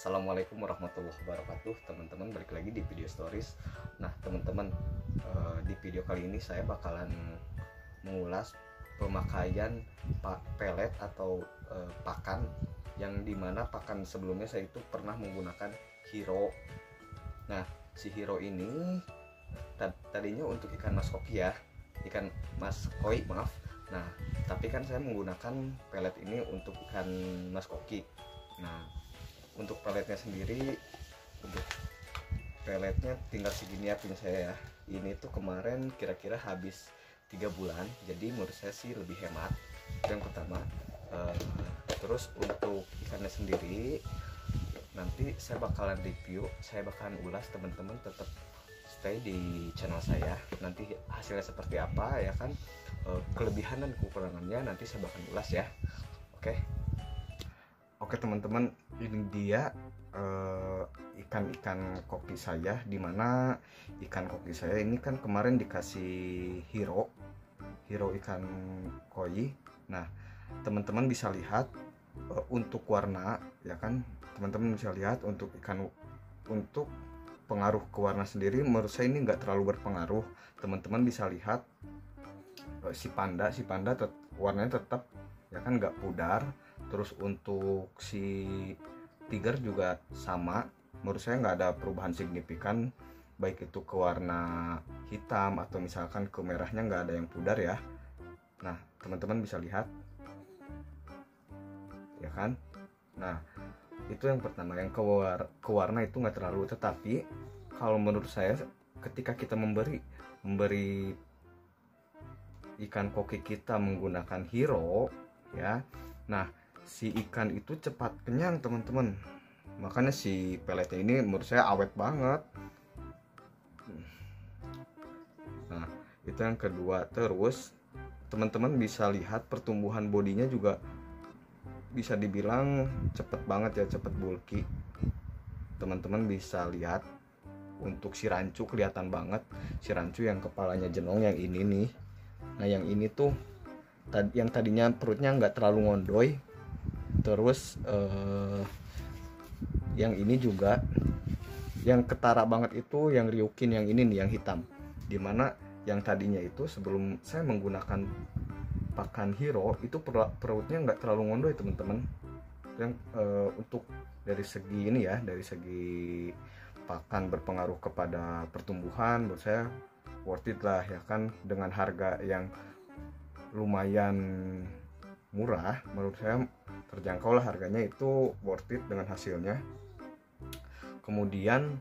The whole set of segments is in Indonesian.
Assalamualaikum warahmatullahi wabarakatuh, teman-teman. Balik lagi di video stories. Nah, teman-teman, di video kali ini saya bakalan mengulas pemakaian pelet atau pakan, yang dimana pakan sebelumnya saya itu pernah menggunakan Hero. Nah, si Hero ini tadinya untuk ikan mas koki ya, ikan mas koi, maaf. Nah, tapi kan saya menggunakan pelet ini untuk ikan mas koki. Nah, untuk peletnya sendiri, untuk peletnya tinggal segini ya punya saya ya. Ini tuh kemarin kira-kira habis 3 bulan, jadi menurut saya sih lebih hemat. Itu yang pertama. Terus untuk ikannya sendiri, nanti saya bakalan review, saya bakalan ulas, teman-teman tetap stay di channel saya. Nanti hasilnya seperti apa ya kan, kelebihan dan kekurangannya nanti saya bakalan ulas ya. Oke teman-teman, ini dia ikan-ikan koki saya, dimana ikan koki saya ini kan kemarin dikasih Hero ikan koi. Nah, teman-teman bisa lihat untuk warna ya kan, teman-teman bisa lihat untuk untuk pengaruh ke warna sendiri, menurut saya ini nggak terlalu berpengaruh. Teman-teman bisa lihat si panda warnanya tetap ya kan, nggak pudar. Terus untuk si tiger juga sama, menurut saya nggak ada perubahan signifikan, baik itu ke warna hitam atau misalkan ke merahnya nggak ada yang pudar ya. Nah, teman-teman bisa lihat ya kan. Nah, itu yang pertama, yang ke warna itu nggak terlalu. Tetapi kalau menurut saya, ketika kita memberi ikan koki kita menggunakan Hero ya, nah si ikan itu cepat kenyang teman-teman. Makanya si peletnya ini menurut saya awet banget. Nah, itu yang kedua. Terus teman-teman bisa lihat pertumbuhan bodinya juga bisa dibilang cepet banget ya, cepet bulky. Teman-teman bisa lihat untuk si rancu kelihatan banget, si rancu yang kepalanya jenong yang ini nih. Nah, yang ini tuh yang tadinya perutnya nggak terlalu ngondoy. Terus yang ini juga yang ketara banget itu yang Ryukin, yang ini nih yang hitam, dimana yang tadinya itu sebelum saya menggunakan pakan Hero itu perutnya nggak terlalu ngondoy teman-teman. Yang untuk dari segi ini ya, dari segi pakan berpengaruh kepada pertumbuhan, menurut saya worth it lah ya kan, dengan harga yang lumayan murah. Menurut saya terjangkau lah harganya, itu worth it dengan hasilnya. Kemudian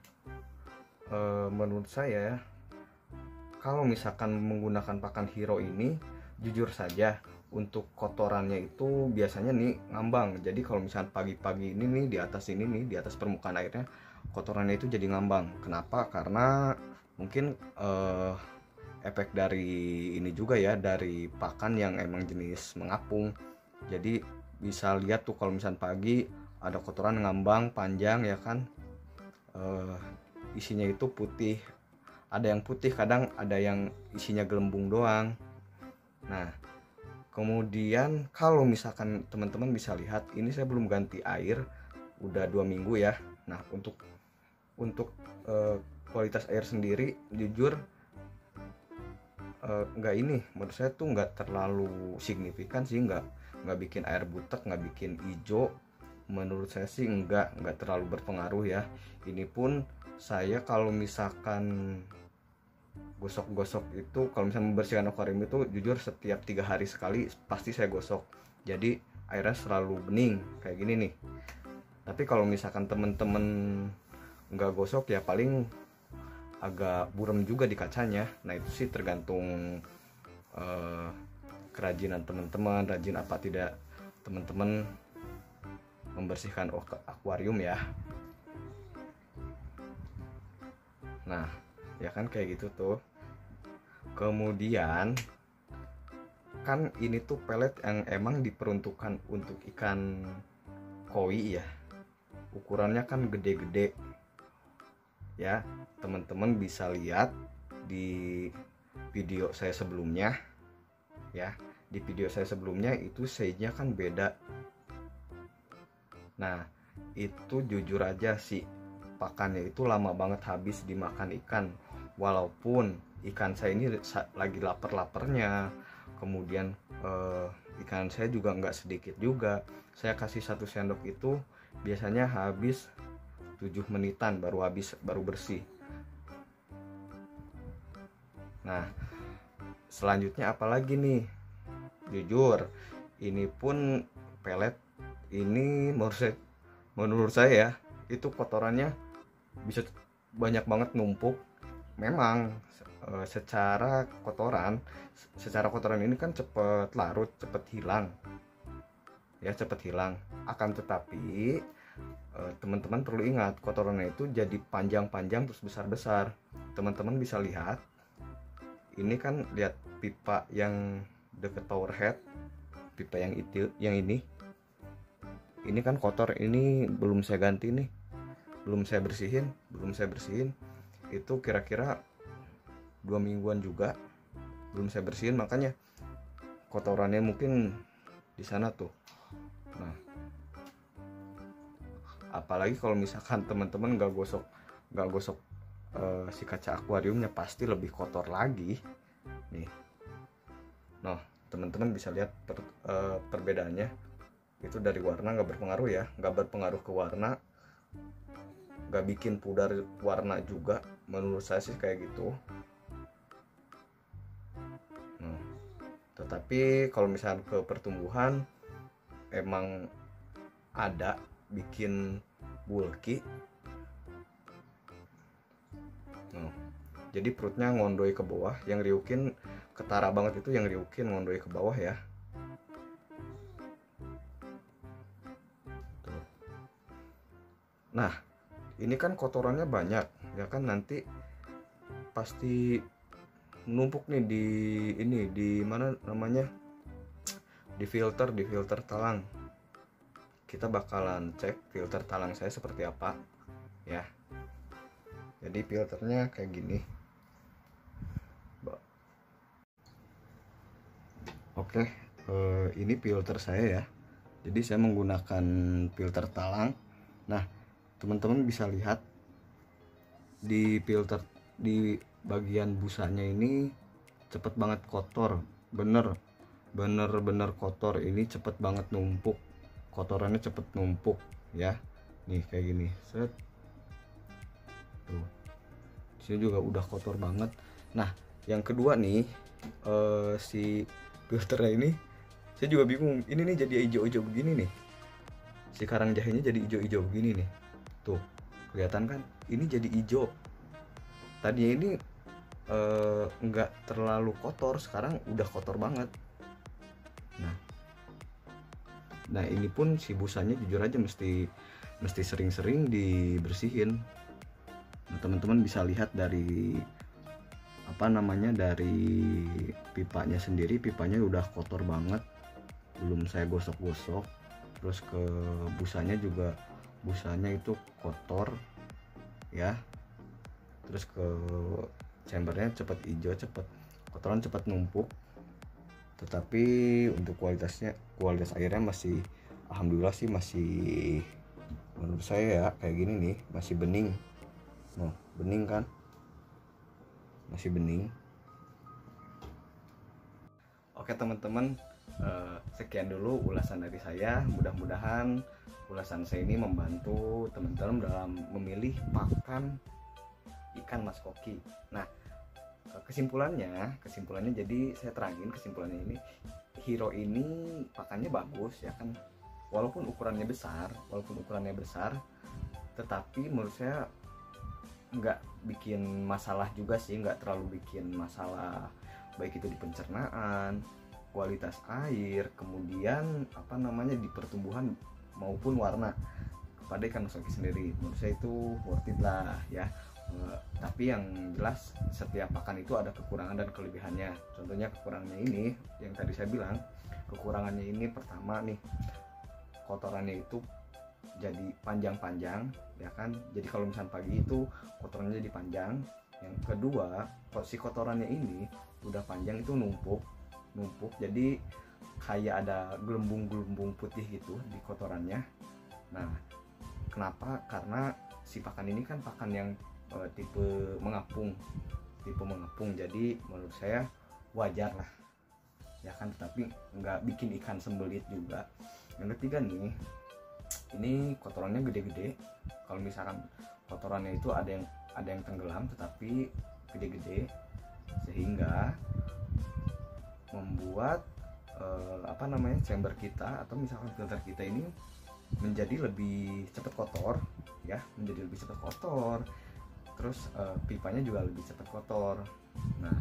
menurut saya, kalau misalkan menggunakan pakan Hero ini, jujur saja untuk kotorannya itu biasanya nih ngambang. Jadi kalau misalkan pagi-pagi ini nih, di atas ini nih, di atas permukaan airnya, kotorannya itu jadi ngambang. Kenapa? Karena mungkin efek dari ini juga ya, dari pakan yang emang jenis mengapung. Jadi bisa lihat tuh kalau misalkan pagi ada kotoran ngambang panjang ya kan, isinya itu putih, ada yang putih, kadang ada yang isinya gelembung doang. Nah, kemudian kalau misalkan teman-teman bisa lihat, ini saya belum ganti air udah 2 minggu ya. Nah, untuk kualitas air sendiri jujur nggak ini, menurut saya tuh nggak terlalu signifikan sih, nggak bikin air butek, nggak bikin hijau. Menurut saya sih nggak terlalu berpengaruh ya. Ini pun saya kalau misalkan gosok-gosok itu, kalau misalnya membersihkan akuarium itu jujur setiap 3 hari sekali pasti saya gosok, jadi airnya selalu bening kayak gini nih. Tapi kalau misalkan temen-temen nggak gosok ya paling agak buram juga di kacanya. Nah, itu sih tergantung kerajinan teman-teman, rajin apa tidak teman-teman membersihkan akuarium ya. Nah, ya kan kayak gitu tuh. Kemudian kan ini tuh pelet yang emang diperuntukkan untuk ikan koi ya, ukurannya kan gede-gede ya. Teman-teman bisa lihat di video saya sebelumnya ya, di video saya sebelumnya itu size-nya kan beda. Nah, itu jujur aja sih, pakannya itu lama banget habis dimakan ikan. Walaupun ikan saya ini lagi lapar-laparnya, kemudian ikan saya juga nggak sedikit juga. Saya kasih 1 sendok itu biasanya habis 7 menitan baru habis, baru bersih. Nah, selanjutnya apalagi nih? Jujur, ini pun pelet ini menurut saya ya, itu kotorannya bisa banyak banget numpuk. Memang secara kotoran ini kan cepet larut, cepet hilang ya, cepet hilang. Akan tetapi teman-teman perlu ingat, kotorannya itu jadi panjang-panjang terus besar-besar. Teman-teman bisa lihat, ini kan, lihat pipa yang deket power head, pipa yang itu, yang ini kan kotor. Ini belum saya ganti nih, belum saya bersihin. Itu kira-kira 2 mingguan juga belum saya bersihin, makanya kotorannya mungkin di sana tuh. Nah, apalagi kalau misalkan teman-teman nggak gosok si kaca akuariumnya, pasti lebih kotor lagi nih. Nah, teman-teman bisa lihat perbedaannya. Itu dari warna nggak berpengaruh ya, nggak berpengaruh ke warna, nggak bikin pudar warna juga. Menurut saya sih kayak gitu. Nah, tetapi kalau misalnya ke pertumbuhan, emang ada bikin bulky. Nah, jadi perutnya ngondoi ke bawah, yang riukin ketara banget itu, yang riukin ngondoi ke bawah ya. Tuh. Nah, ini kan kotorannya banyak ya kan, nanti pasti numpuk nih di ini, di mana namanya, di filter talang. Kita bakalan cek filter talang saya seperti apa ya. Jadi filternya kayak gini. Oke, ini filter saya ya. Jadi saya menggunakan filter talang. Nah, teman-teman bisa lihat di filter, di bagian busanya ini cepet banget kotor. Bener kotor. Ini cepet banget numpuk, kotorannya cepet numpuk ya. Nih kayak gini, set tuh, sini juga udah kotor banget. Nah, yang kedua nih, si filternya ini saya juga bingung. Ini nih jadi hijau-hijau begini nih, si karang jahenya jadi hijau-hijau begini nih. Tuh, kelihatan kan? Ini jadi hijau. Tadinya ini enggak terlalu kotor, sekarang udah kotor banget. Nah, ini pun si busanya jujur aja mesti sering-sering dibersihin. Nah, teman-teman bisa lihat dari dari pipanya sendiri, pipanya udah kotor banget, belum saya gosok-gosok. Terus ke busanya juga, busanya itu kotor ya. Terus ke chambernya cepet hijau, kotoran cepet numpuk. Tetapi untuk kualitas airnya masih, alhamdulillah sih, masih, menurut saya ya kayak gini nih, masih bening. Nah, bening kan, masih bening. Oke teman-teman, sekian dulu ulasan dari saya. Mudah-mudahan ulasan saya ini membantu teman-teman dalam memilih pakan ikan mas koki. Nah, kesimpulannya jadi saya terangin kesimpulannya ini, Hero ini pakannya bagus ya kan, walaupun ukurannya besar, tetapi menurut saya nggak bikin masalah juga sih, nggak terlalu bikin masalah, baik itu di pencernaan, kualitas air, kemudian di pertumbuhan maupun warna pada ikan mas koki sendiri. Menurut saya itu worth it lah ya. Tapi yang jelas setiap pakan itu ada kekurangan dan kelebihannya. Contohnya kekurangannya ini yang tadi saya bilang, kekurangannya ini pertama nih, kotorannya itu jadi panjang-panjang ya kan. Jadi kalau misalnya pagi itu kotorannya jadi panjang. Yang kedua, si kotorannya ini udah panjang itu numpuk, jadi kayak ada gelembung-gelembung putih gitu di kotorannya. Nah, Kenapa? Karena si pakan ini kan pakan yang tipe mengapung, jadi menurut saya wajar lah ya kan, tetapi nggak bikin ikan sembelit juga. Yang ketiga nih, ini kotorannya gede-gede. Kalau misalkan kotorannya itu ada yang tenggelam tetapi gede-gede, sehingga membuat chamber kita atau misalkan filter kita ini menjadi lebih cepat kotor ya, terus pipanya juga lebih cepat kotor. Nah,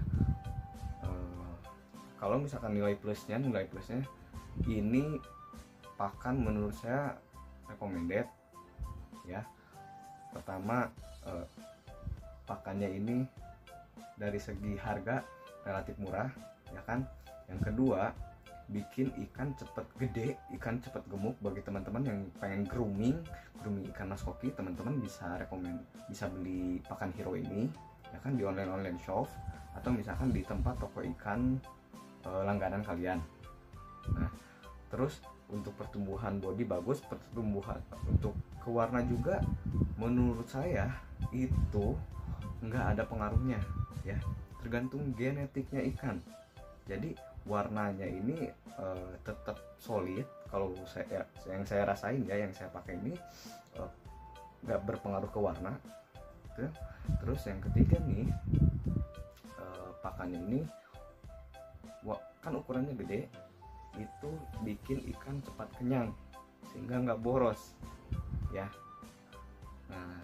kalau misalkan nilai plusnya ini pakan menurut saya recommended ya. Pertama, pakannya ini dari segi harga relatif murah ya kan. Yang kedua, bikin ikan cepet gede, ikan cepet gemuk. Bagi teman-teman yang pengen grooming ikan mas koki, teman-teman bisa beli pakan hero ini ya kan di online shop, atau misalkan di tempat toko ikan langganan kalian. Nah, terus untuk pertumbuhan body bagus, untuk ke warna juga menurut saya itu nggak ada pengaruhnya ya, tergantung genetiknya ikan. Jadi warnanya ini tetap solid. Kalau yang saya rasain ya, yang saya pakai ini nggak berpengaruh ke warna. Terus yang ketiga nih, pakannya ini kan ukurannya gede, itu bikin ikan cepat kenyang sehingga nggak boros ya. Nah,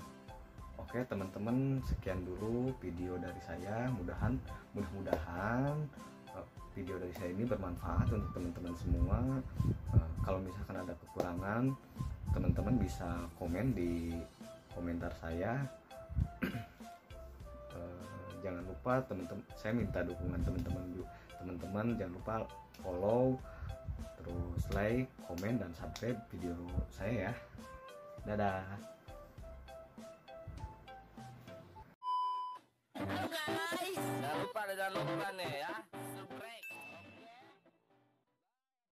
oke teman-teman, sekian dulu video dari saya. Mudah-mudahan video dari saya ini bermanfaat untuk teman-teman semua. Kalau misalkan ada kekurangan, teman-teman bisa komen di komentar saya. Jangan lupa teman-teman, saya minta dukungan teman-teman jangan lupa follow, terus like, komen, dan subscribe video saya ya. Dadah. Guys, jangan lupa nih ya.